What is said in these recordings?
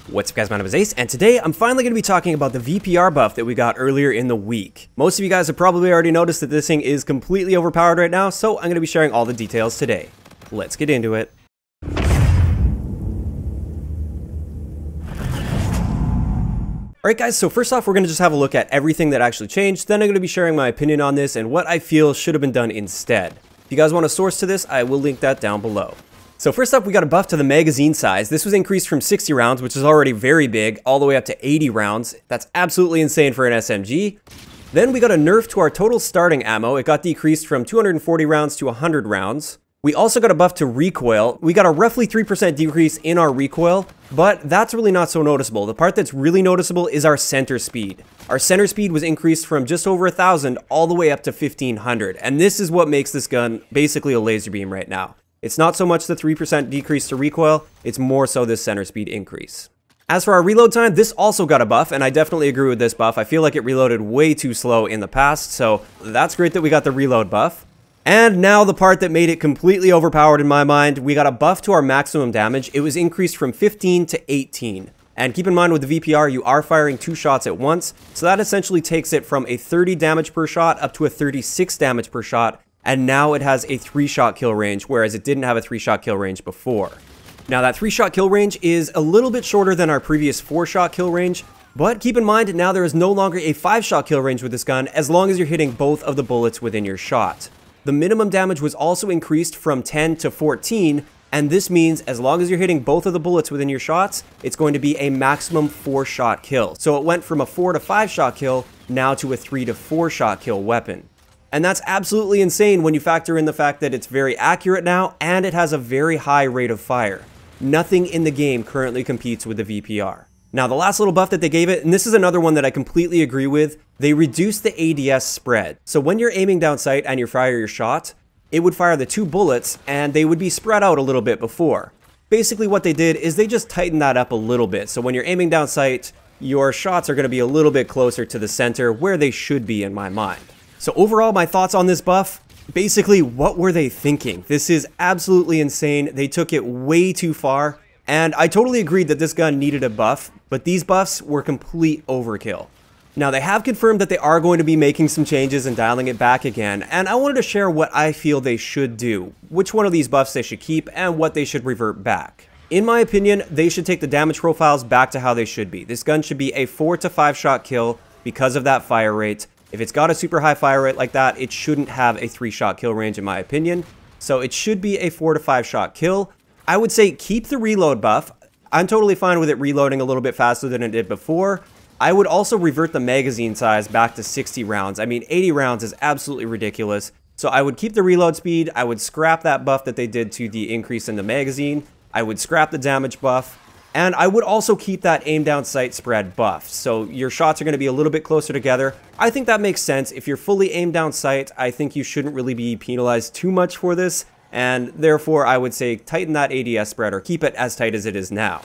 What's up guys, my name is Ace, and today I'm finally going to be talking about the VPR buff that we got earlier in the week. Most of you guys have probably already noticed that this thing is completely overpowered right now, so I'm going to be sharing all the details today. Let's get into it. Alright guys, so first off we're going to just have a look at everything that actually changed, then I'm going to be sharing my opinion on this and what I feel should have been done instead. If you guys want a source to this, I will link that down below. So first up, we got a buff to the magazine size. This was increased from 60 rounds, which is already very big, all the way up to 80 rounds. That's absolutely insane for an SMG. Then we got a nerf to our total starting ammo. It got decreased from 240 rounds to 100 rounds. We also got a buff to recoil. We got a roughly 3% decrease in our recoil, but that's really not so noticeable. The part that's really noticeable is our center speed. Our center speed was increased from just over 1,000 all the way up to 1,500, and this is what makes this gun basically a laser beam right now. It's not so much the 3% decrease to recoil, it's more so this center speed increase. As for our reload time, this also got a buff, and I definitely agree with this buff. I feel like it reloaded way too slow in the past, so that's great that we got the reload buff. And now the part that made it completely overpowered in my mind, we got a buff to our maximum damage. It was increased from 15 to 18. And keep in mind with the VPR, you are firing 2 shots at once, so that essentially takes it from a 30 damage per shot up to a 36 damage per shot. And now it has a 3-shot kill range, whereas it didn't have a 3-shot kill range before. Now that 3-shot kill range is a little bit shorter than our previous 4-shot kill range, but keep in mind now there is no longer a 5-shot kill range with this gun as long as you're hitting both of the bullets within your shot. The minimum damage was also increased from 10 to 14, and this means as long as you're hitting both of the bullets within your shots, it's going to be a maximum 4-shot kill. So it went from a 4 to 5-shot kill now to a 3 to 4-shot kill weapon. And that's absolutely insane when you factor in the fact that it's very accurate now and it has a very high rate of fire. Nothing in the game currently competes with the VPR. Now the last little buff that they gave it, and this is another one that I completely agree with, they reduced the ADS spread. So when you're aiming down sight and you fire your shot, it would fire the 2 bullets and they would be spread out a little bit before. Basically what they did is they just tightened that up a little bit. So when you're aiming down sight, your shots are going to be a little bit closer to the center where they should be in my mind. So overall, my thoughts on this buff, basically, what were they thinking? This is absolutely insane. They took it way too far, and I totally agreed that this gun needed a buff, but these buffs were complete overkill. Now, they have confirmed that they are going to be making some changes and dialing it back again, and I wanted to share what I feel they should do, which one of these buffs they should keep, and what they should revert back. In my opinion, they should take the damage profiles back to how they should be. This gun should be a 4 to 5-shot kill because of that fire rate. If it's got a super high fire rate like that, it shouldn't have a 3-shot kill range in my opinion. So it should be a 4 to 5-shot kill. I would say keep the reload buff. I'm totally fine with it reloading a little bit faster than it did before. I would also revert the magazine size back to 60 rounds. I mean, 80 rounds is absolutely ridiculous. So I would keep the reload speed. I would scrap that buff that they did to the increase in the magazine. I would scrap the damage buff. And I would also keep that aim down sight spread buff. So your shots are going to be a little bit closer together. I think that makes sense. If you're fully aim down sight, I think you shouldn't really be penalized too much for this. And therefore, I would say tighten that ADS spread or keep it as tight as it is now.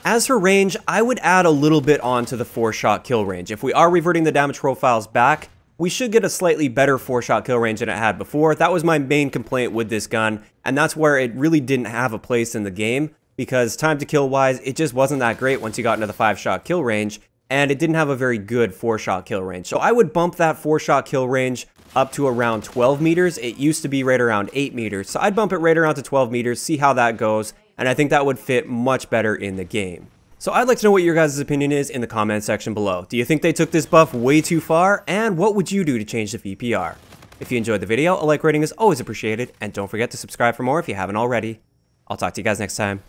As for range, I would add a little bit on to the 4-shot kill range. If we are reverting the damage profiles back, we should get a slightly better 4-shot kill range than it had before. That was my main complaint with this gun. And that's where it really didn't have a place in the game. Because time to kill wise, it just wasn't that great once you got into the 5-shot kill range, and it didn't have a very good 4-shot kill range. So I would bump that 4-shot kill range up to around 12 meters. It used to be right around 8 meters. So I'd bump it right around to 12 meters, see how that goes, and I think that would fit much better in the game. So I'd like to know what your guys' opinion is in the comment section below. Do you think they took this buff way too far, and what would you do to change the VPR? If you enjoyed the video, a like rating is always appreciated, and don't forget to subscribe for more if you haven't already. I'll talk to you guys next time.